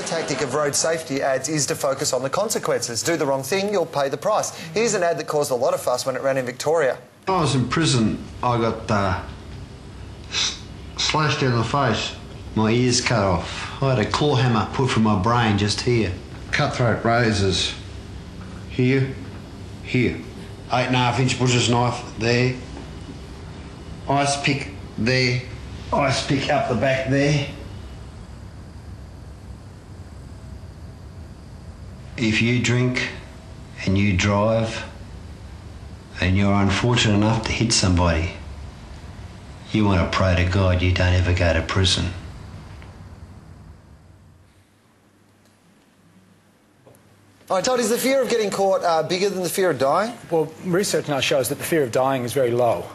tactic of road safety ads is to focus on the consequences. Do the wrong thing, you'll pay the price. Here's an ad that caused a lot of fuss when it ran in Victoria. When I was in prison, I got slashed in the face. My ears cut off. I had a claw hammer put through my brain just here. Cutthroat razors. Here. 8.5-inch butcher's knife there. Ice pick there. Ice pick up the back there. If you drink and you drive and you're unfortunate enough to hit somebody, you want to pray to God you don't ever go to prison. All right, Todd, is the fear of getting caught bigger than the fear of dying? Well, research now shows that the fear of dying is very low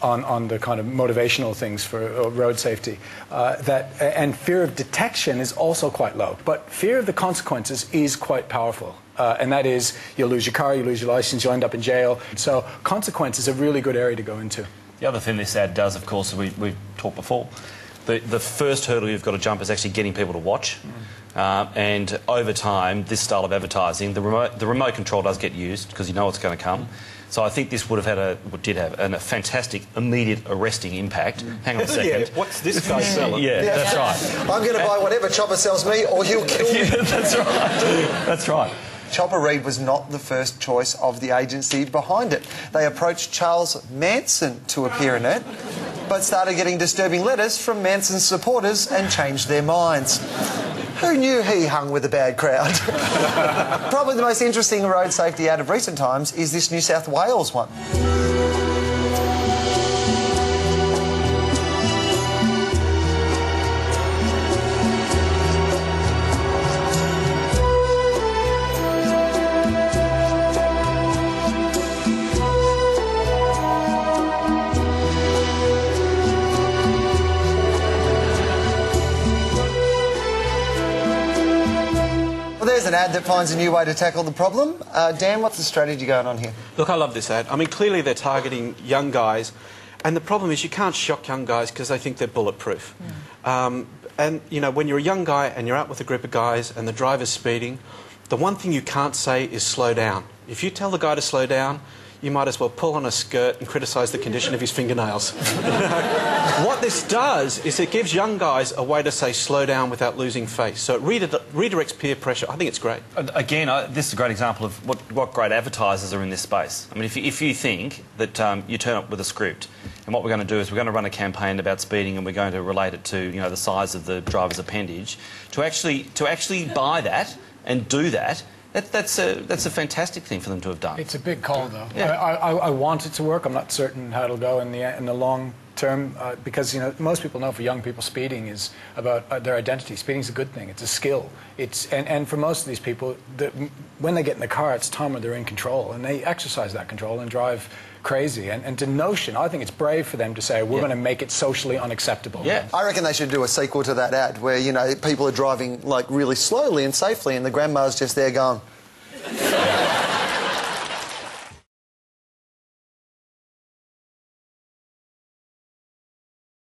on the kind of motivational things for road safety. And fear of detection is also quite low. But fear of the consequences is quite powerful. And that is, you'll lose your car, you'll lose your license, you'll end up in jail. So consequence is a really good area to go into. The other thing this ad does, of course, we've talked before, the first hurdle you've got to jump is actually getting people to watch. And over time, this style of advertising, the remote control does get used because you know what's going to come. So I think this did have a fantastic immediate arresting impact. Hang on a second. Yeah, what's this guy selling? Yeah, that's right. I'm going to buy whatever Chopper sells me or he'll kill me. That's right. That's right. Chopper Read was not the first choice of the agency behind it. They approached Charles Manson to appear in it, but started getting disturbing letters from Manson's supporters and changed their minds. Who knew he hung with a bad crowd? Probably the most interesting road safety ad of recent times is this New South Wales one. Well, there's an ad that finds a new way to tackle the problem. Dan, what's the strategy going on here? Look, I love this ad. I mean, clearly they're targeting young guys, and the problem is you can't shock young guys because they think they're bulletproof. And, you know, when you're a young guy and you're out with a group of guys and the driver's speeding, the one thing you can't say is slow down. If you tell the guy to slow down, you might as well pull on a skirt and criticise the condition of his fingernails. What this does is it gives young guys a way to say slow down without losing face. So it redirects peer pressure. I think it's great. Again, this is a great example of what great advertisers are in this space. I mean, if you think that you turn up with a script and what we're going to do is we're going to run a campaign about speeding and we're going to relate it to, you know, the size of the driver's appendage, to actually buy that and do that, that's a fantastic thing for them to have done. It's a big call, though. Yeah. I want it to work. I'm not certain how it'll go in the long term because, you know, most people know for young people speeding is about their identity. Speeding's a good thing. It's a skill. And for most of these people, when they get in the car, it's a time when they're in control and they exercise that control and drive crazy. And to notion, I think it's brave for them to say, we're going to make it socially unacceptable. Yeah. I reckon they should do a sequel to that ad where, you know, people are driving, like, really slowly and safely and the grandma's just there going,